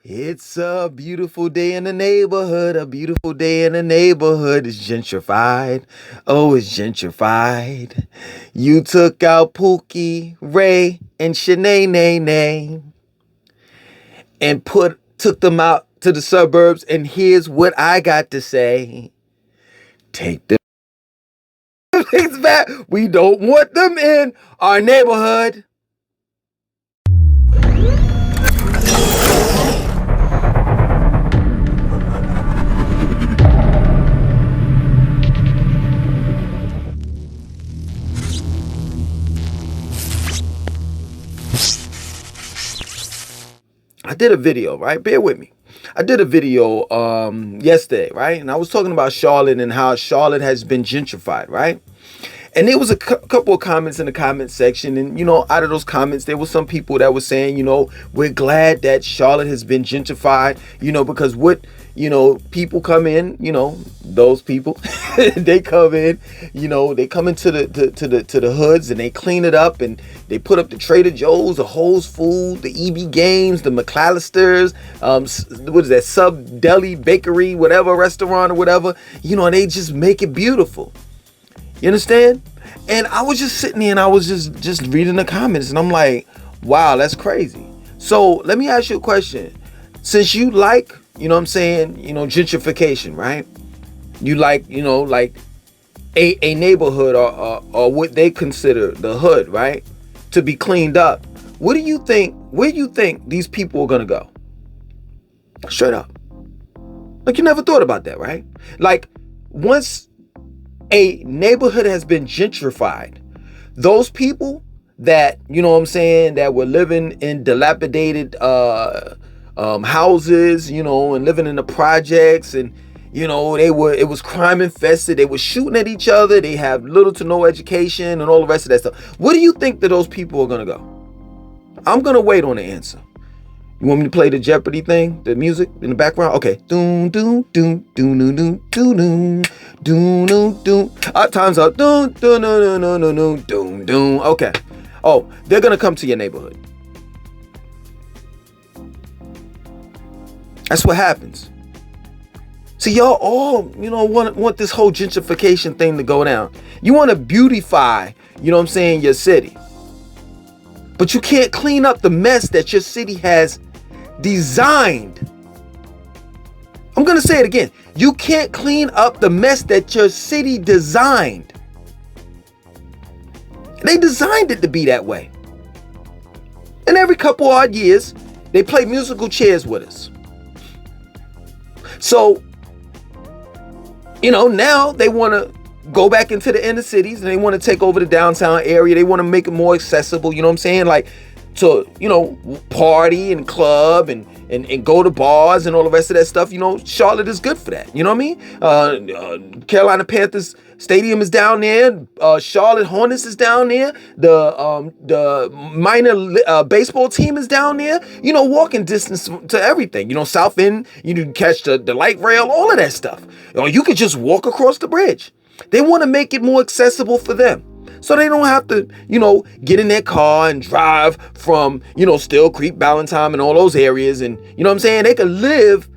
It's a beautiful day in the neighborhood. A beautiful day in the neighborhood. It's gentrified. Oh, it's gentrified. You took out Pookie, Ray, and Shanae Nay Nay and took them out to the suburbs. And here's what I got to say. Take them things back. We don't want them in our neighborhood. I did a video, right? Bear with me. I did a video yesterday, right? And I was talking about Charlotte and how Charlotte has been gentrified, right? And there was a couple of comments in the comment section. And, out of those comments, there were some people that were saying, we're glad that Charlotte has been gentrified, because people come in, those people, they come in, they come into the hoods and they clean it up and they put up the Trader Joe's, the Whole Foods, the EB Games, the McAllister's, what is that, Sub Deli Bakery, whatever, restaurant or whatever, and they just make it beautiful. You understand? And I was just sitting there and I was just reading the comments and I'm like, wow, that's crazy. So let me ask you a question. Since you like, gentrification, right? You like, a neighborhood or what they consider the hood, right? To be cleaned up. Where do you think these people are going to go? Straight up. Like, you never thought about that, right? Like, once a neighborhood has been gentrified, those people that, that were living in dilapidated houses, and living in the projects, and it was crime infested, they were shooting at each other, they have little to no education and all the rest of that stuff. Where do you think that those people are going to go? I'm going to wait on the answer. You want me to play the Jeopardy thing, the music in the background? Okay. Doom doom doom doom doom doom doom doom doom doom. Time's up. Doom doom doom doom doom doom doom. Okay. Oh, they're gonna come to your neighborhood. That's what happens. See, y'all all, want this whole gentrification thing to go down. You want to beautify, your city. But you can't clean up the mess that your city has designed. I'm going to say it again. You can't clean up the mess that your city designed. They designed it to be that way. And every couple odd years, they play musical chairs with us. So, now they want to go back into the inner cities and they want to take over the downtown area. They want to make it more accessible, like to, party and club and go to bars and all the rest of that stuff. Charlotte is good for that. You know what I mean? Carolina Panthers Stadium is down there. Charlotte Hornets is down there. The minor baseball team is down there. Walking distance to everything. South End, you can catch the light rail, all of that stuff. Or you could just walk across the bridge. They want to make it more accessible for them. So they don't have to, get in their car and drive from, Still Creek, Ballantyne and all those areas. And they could live,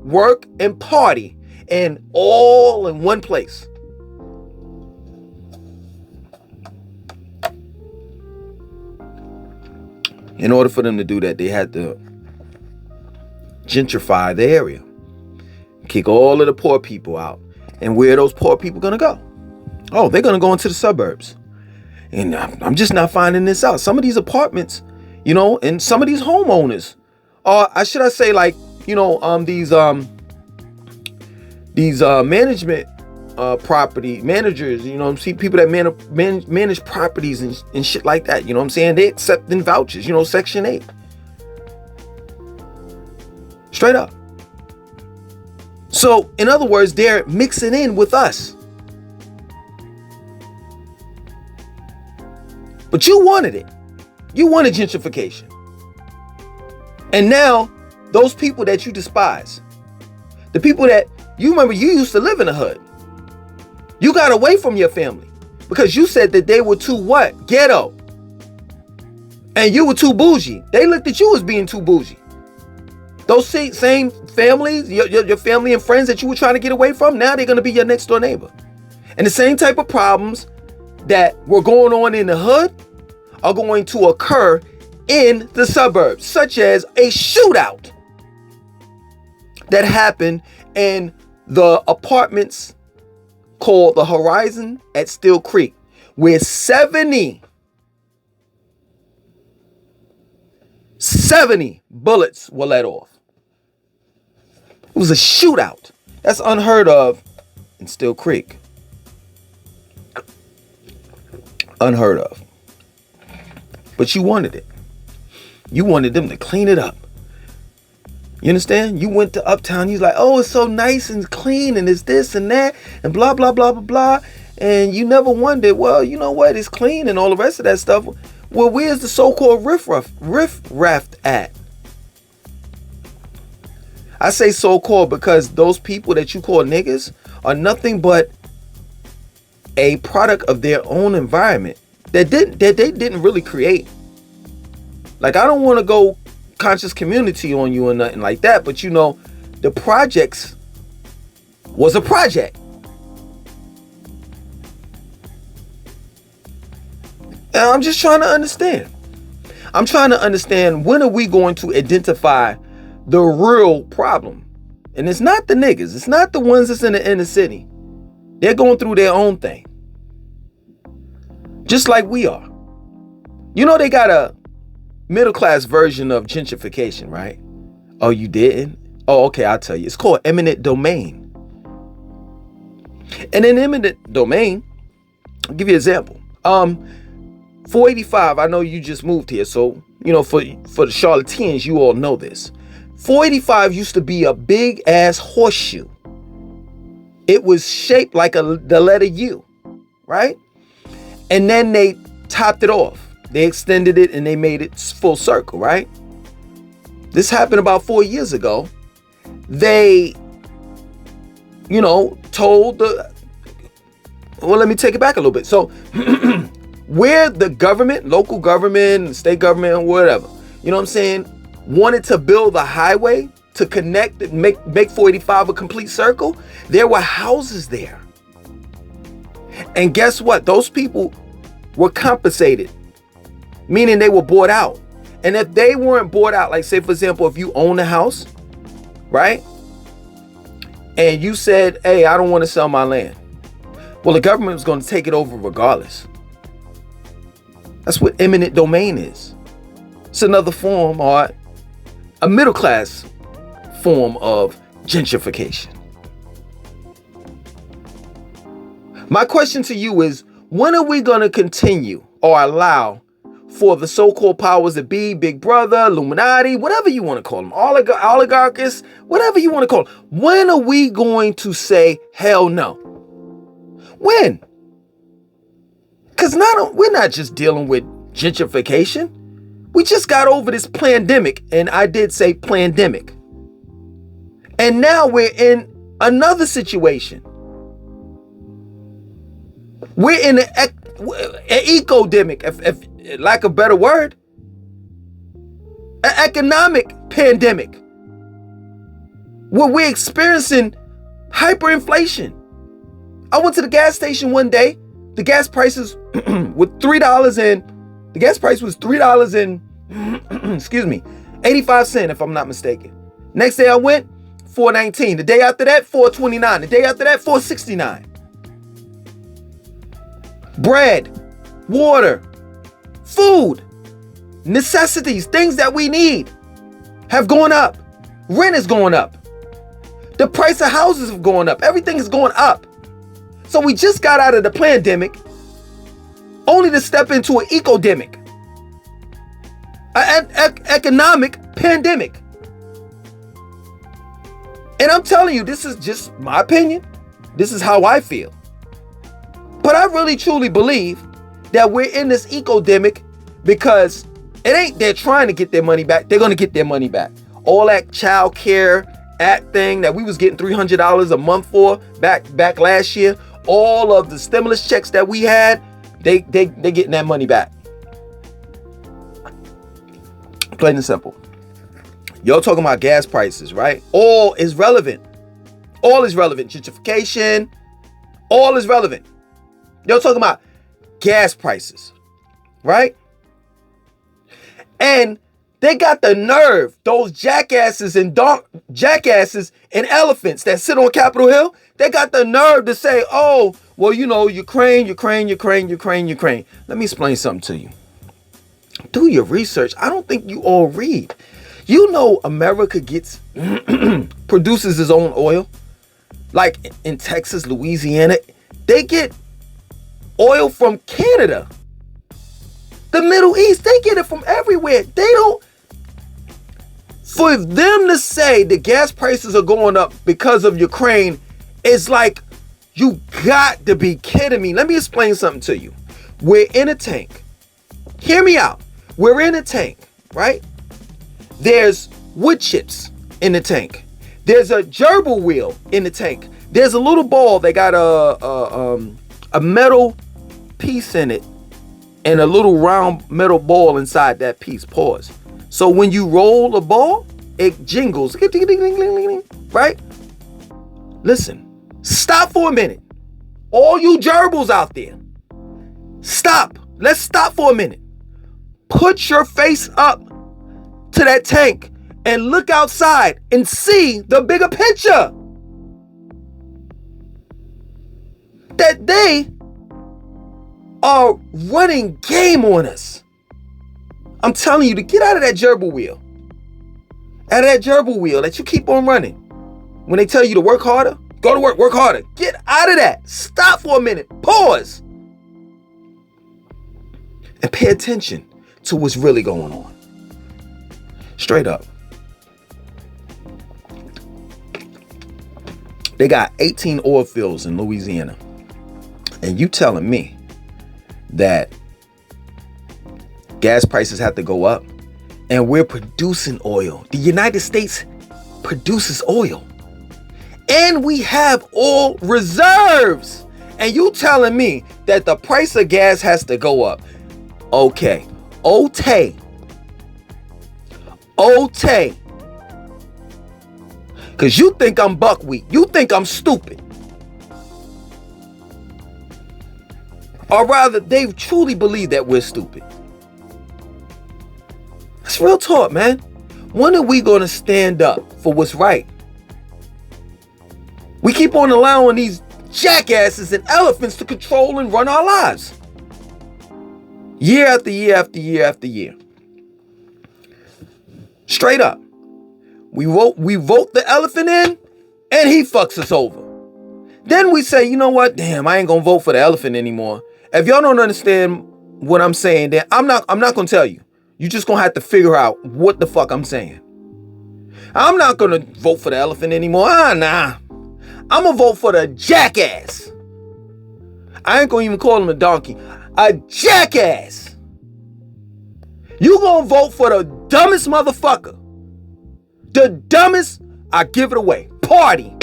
work and party and all in one place. In order for them to do that, they had to gentrify the area, kick all of the poor people out. And where are those poor people going to go? Oh, they're going to go into the suburbs. And I'm just not finding this out. Some of these apartments, and some of these homeowners, should I say, like, these management property managers, see people that manage properties and shit like that. They accepting vouchers, Section 8. Straight up. So, in other words, they're mixing in with us. But you wanted it. You wanted gentrification. And now, those people that you despise, the people that you remember you used to live in the hood, you got away from your family because you said that they were too what? Ghetto. And you were too bougie. They looked at you as being too bougie. Those same families, your family and friends that you were trying to get away from, now they're going to be your next door neighbor. And the same type of problems that were going on in the hood are going to occur in the suburbs, such as a shootout that happened in the apartments called the Horizon at Steel Creek, where 70 bullets were let off. It was a shootout. That's unheard of in Steel Creek. Unheard of. But you wanted it. You wanted them to clean it up. You understand? You went to Uptown. You're like, oh, it's so nice and clean and it's this and that and blah, blah, blah, blah, blah. And you never wondered, well, you know what? It's clean and all the rest of that stuff. Well, where's the so-called riff-raff at? I say so-called because those people that you call niggas are nothing but a product of their own environment that they didn't really create. Like, I don't want to go conscious community on you or nothing like that, but you know, the projects was a project. And I'm just trying to understand. I'm trying to understand, when are we going to identify the real problem? And it's not the niggas. It's not the ones that's in the inner city. They're going through their own thing. Just like we are. You know, they got a middle class version of gentrification, right? Oh, you didn't? Oh, okay, I'll tell you. It's called eminent domain. And in eminent domain, I'll give you an example. 485, I know you just moved here, so, you know, for the Charlotteans, you all know this. 485 used to be a big ass horseshoe. It was shaped like the letter U, right? And then they topped it off. They extended it and they made it full circle, right? This happened about 4 years ago. They, you know, told well, let me take it back a little bit. So where the government, local government, state government, whatever, you know what I'm saying, wanted to build a highway to connect, make 485 a complete circle, there were houses there. And guess what? Those people were compensated, meaning they were bought out. And if they weren't bought out, like say, for example, if you own a house, right? And you said, hey, I don't want to sell my land. Well, the government was going to take it over regardless. That's what eminent domain is. It's another form, or a middle class form of gentrification. My question to you is, when are we going to continue or allow for the so-called powers that be, Big Brother, Illuminati, whatever you want to call them, oligarchists, whatever you want to call them, when are we going to say hell no? When? Because we're not just dealing with gentrification. We just got over this pandemic, and I did say pandemic. And now we're in another situation. We're in an ecodemic, if lack of a better word, an economic pandemic, where we're experiencing hyperinflation. I went to the gas station one day. The gas prices with $3 and the gas price was $3 and excuse me, 85 cents if I'm not mistaken. Next day I went, $4.19. The day after that, $4.29. The day after that, $4.69. Bread, water, food, necessities, things that we need have gone up. Rent is going up. The price of houses have gone up. Everything is going up. So we just got out of the pandemic only to step into an ecodemic, an economic pandemic. And I'm telling you, this is just my opinion. This is how I feel. But I really truly believe that we're in this ecodemic because it ain't they're trying to get their money back. They're going to get their money back. All that child care act thing that we was getting $300 a month for back last year, all of the stimulus checks that we had, they getting that money back. Plain and simple. Y'all talking about gas prices, right? All is relevant. All is relevant. Gentrification, all is relevant. Y'all talking about gas prices, right? And they got the nerve, those jackasses and elephants that sit on Capitol Hill, they got the nerve to say, oh, well, you know, Ukraine. Let me explain something to you. Do your research. I don't think you all read. You know, America produces its own oil. Like in Texas, Louisiana, they get oil from Canada. The Middle East, they get it from everywhere. For them to say the gas prices are going up because of Ukraine is like, you got to be kidding me. Let me explain something to you. We're in a tank. Hear me out. We're in a tank, right? There's wood chips in the tank. There's a gerbil wheel in the tank. There's a little ball that got a metal piece in it and a little round metal ball inside that piece. Pause. So when you roll a ball, it jingles, right? Listen, stop for a minute. All you gerbils out there, stop. Let's stop for a minute. Put your face up to that tank and look outside and see the bigger picture. That they are running game on us. I'm telling you to get out of that gerbil wheel. Out of that gerbil wheel that you keep on running. When they tell you to work harder, go to work harder. Get out of that. Stop for a minute. Pause. And pay attention to what's really going on. Straight up. They got 18 oil fields in Louisiana. And you telling me that gas prices have to go up and we're producing oil. The United States produces oil. And we have oil reserves. And you telling me that the price of gas has to go up. Okay. Ote. Because you think I'm buckwheat. You think I'm stupid. Or rather, they truly believe that we're stupid. That's real talk, man. When are we going to stand up for what's right? We keep on allowing these jackasses and elephants to control and run our lives. Year after year after year after year. Straight up. We vote the elephant in and he fucks us over. Then we say, you know what? Damn, I ain't gonna vote for the elephant anymore. If y'all don't understand what I'm saying, then I'm not gonna tell you. You just gonna have to figure out what the fuck I'm saying. I'm not gonna vote for the elephant anymore. Nah. I'm gonna vote for the jackass. I ain't gonna even call him a donkey. A jackass. You gonna vote for the dumbest motherfucker. The dumbest, I give it away. Party.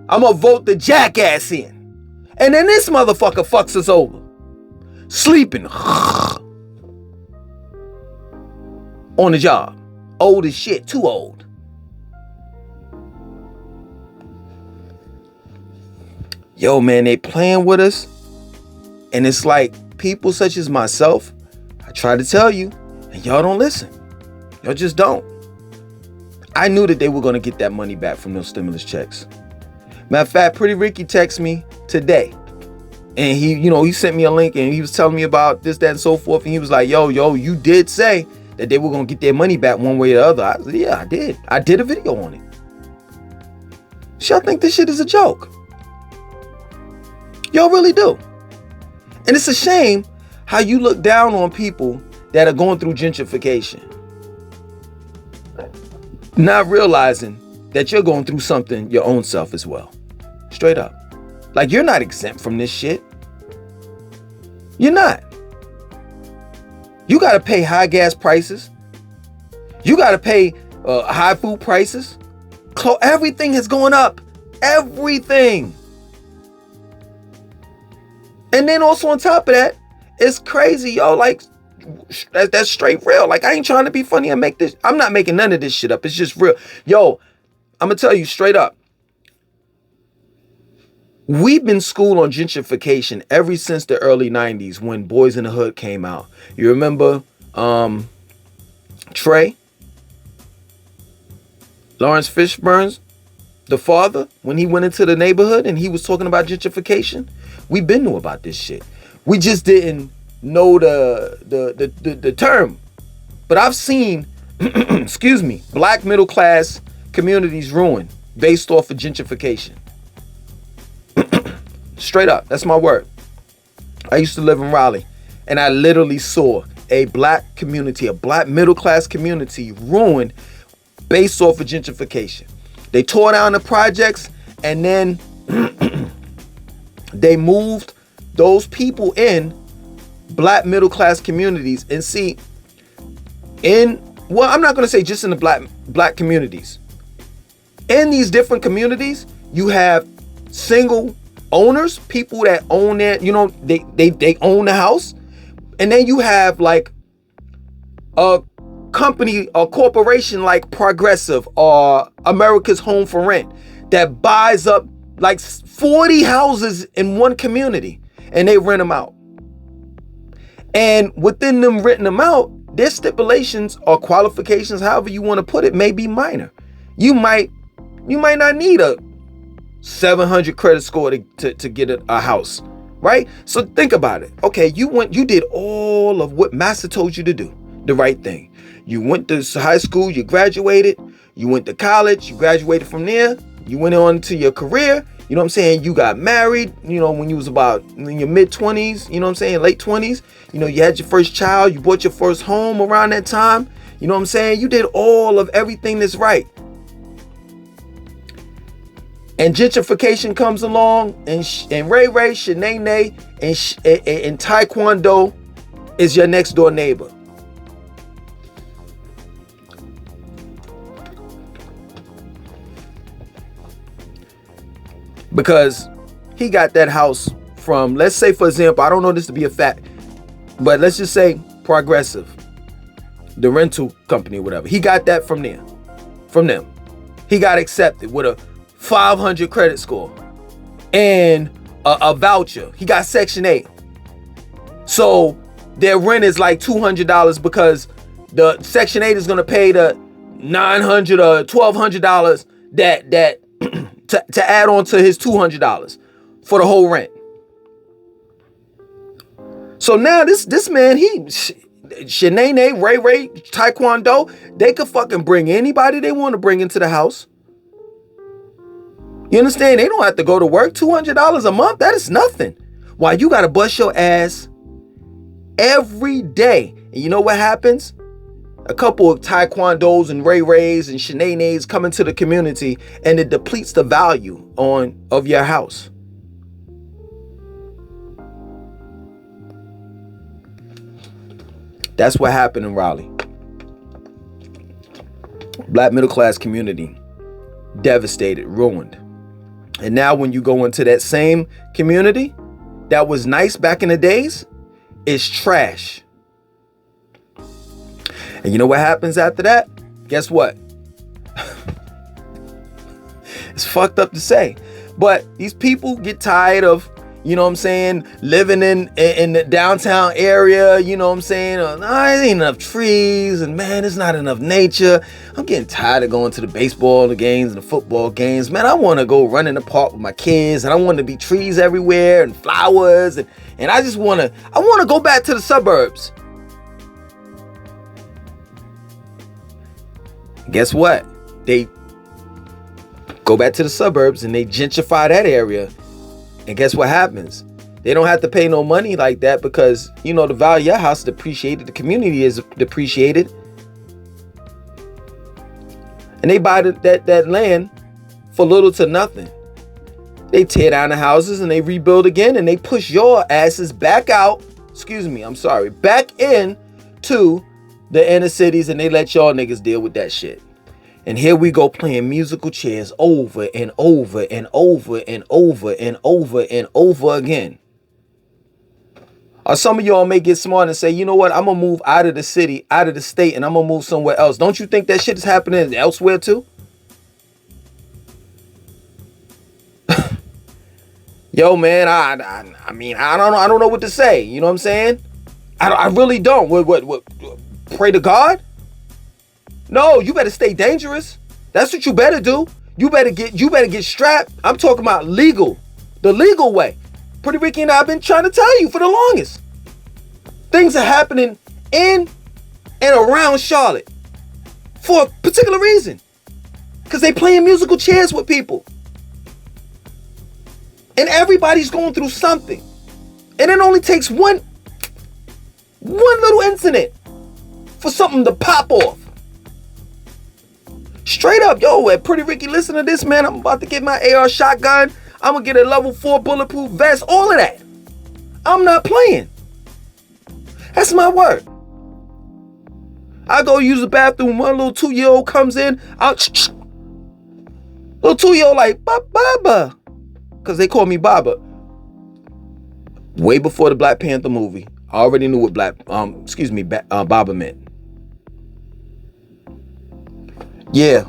I'm gonna vote the jackass in. And then this motherfucker fucks us over. Sleeping. On the job. Old as shit. Too old. Yo, man, they playing with us. And it's like people such as myself, I try to tell you, and y'all don't listen. Y'all just don't. I knew that they were going to get that money back from those stimulus checks. Matter of fact, Pretty Ricky texted me today. And he sent me a link and he was telling me about this, that, and so forth. And he was like, yo, you did say that they were going to get their money back one way or the other. I said, yeah, I did. I did a video on it. Y'all think this shit is a joke. Y'all really do. And it's a shame how you look down on people that are going through gentrification. Not realizing that you're going through something your own self as well. Straight up. Like, you're not exempt from this shit. You're not. You got to pay high gas prices. You got to pay high food prices. Everything is going up. Everything. And then also on top of that, it's crazy, yo. Like, that's straight real. Like, I ain't trying to be funny and make this. I'm not making none of this shit up. It's just real. Yo, I'm gonna tell you straight up. We've been schooled on gentrification ever since the early 90s when Boys in the Hood came out. You remember Trey? Lawrence Fishburne's the father, when he went into the neighborhood and he was talking about gentrification? We've been knew about this shit. We just didn't know the term. But I've seen, excuse me, black middle class communities ruined based off of gentrification. Straight up, that's my word. I used to live in Raleigh, and I literally saw a black community, a black middle class community ruined based off of gentrification. They tore down the projects, and then they moved those people in black middle class communities. And see, I'm not going to say just in the black communities. In these different communities, you have single owners, people that own their, they own the house. And then you have like a company, a corporation like Progressive or America's Home for Rent that buys up like 40 houses in one community and they rent them out. And within them renting them out, their stipulations or qualifications, however you want to put it, may be minor. You might not need a 700 credit score to get a house, right? So think about it. Okay, you did all of what Master told you to do, the right thing. You went to high school, you graduated, you went to college, you graduated from there, you went on to your career, you know what I'm saying? You got married, when you was about in your mid-20s, you know what I'm saying, late 20s, you had your first child, you bought your first home around that time, you know what I'm saying? You did all of everything that's right. And gentrification comes along, and Ray Ray, Shanae, and Taekwondo is your next door neighbor. Because he got that house from, let's say, for example, I don't know this to be a fact, but let's just say Progressive, the rental company or whatever. He got that from them. He got accepted with a 500 credit score and a voucher. He got Section 8. So their rent is like $200 because the Section 8 is going to pay the $900 or $1,200 that to add on to his $200 for the whole rent. So now this man, Shanae, Ray, Taekwondo, they could fucking bring anybody they want to bring into the house. You understand? They don't have to go to work. $200 a month, that is nothing. Why you gotta bust your ass every day. And you know what happens? A couple of Taekwondos and Ray Rays and Shanae's come into the community, and it depletes the value of your house. That's what happened in Raleigh. Black middle class community devastated, ruined. And now when you go into that same community that was nice back in the days, it's trash. And you know what happens after that? Guess what? It's fucked up to say, but these people get tired of, you know what I'm saying, living in the downtown area, you know what I'm saying? There ain't enough trees, and man, there's not enough nature. I'm getting tired of going to the baseball games and the football games. Man, I want to go run in the park with my kids, and I want to be trees everywhere and flowers, and I want to go back to the suburbs. Guess what? They go back to the suburbs and they gentrify that area. And guess what happens? They don't have to pay no money like that because, the value of your house is depreciated. The community is depreciated. And they buy that land for little to nothing. They tear down the houses and they rebuild again, and they push your asses back in to the inner cities, and they let y'all niggas deal with that shit. And here we go playing musical chairs over and over and over and over and over and over again. Or some of y'all may get smart and say, you know what, I'm gonna move out of the city, out of the state, and I'm gonna move somewhere else. Don't you think that shit is happening elsewhere too? Yo, man, I mean, I don't know what to say. You know what I'm saying? I really don't. What? Pray to God? No, you better stay dangerous. That's what you better do. You better get strapped. I'm talking about legal, the legal way. Puerto Rican, I've been trying to tell you for the longest. Things are happening in and around Charlotte for a particular reason, because they playing musical chairs with people. And everybody's going through something. And it only takes one little incident for something to pop off. Straight up, yo, at Pretty Ricky, listen to this, man. I'm about to get my AR shotgun. I'm going to get a level 4 bulletproof vest. All of that. I'm not playing. That's my word. I go use the bathroom. One little 2-year-old comes in. Little 2-year-old like, Baba. Because they call me Baba. Way before the Black Panther movie, I already knew what Baba meant. Yeah,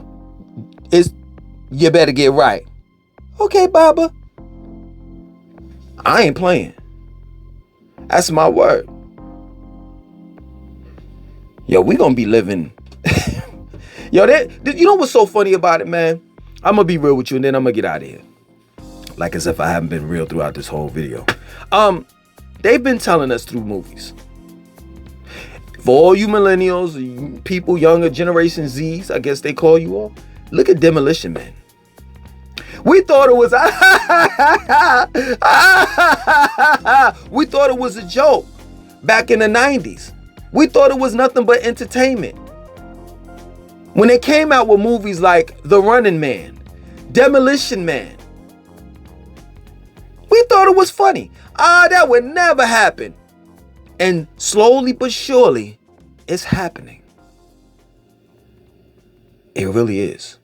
you better get right. Okay, Baba. I ain't playing. That's my word. Yo, we gonna be living. Yo, you know what's so funny about it, man? I'm gonna be real with you, and then I'm gonna get out of here. Like as if I haven't been real throughout this whole video. They've been telling us through movies. For all you millennials, people younger, Generation Zs, I guess they call you all. Look at Demolition Man. We thought it was we thought it was a joke back in the 90s. We thought it was nothing but entertainment. When they came out with movies like The Running Man, Demolition Man, we thought it was funny. That would never happen. And slowly but surely, it's happening. It really is.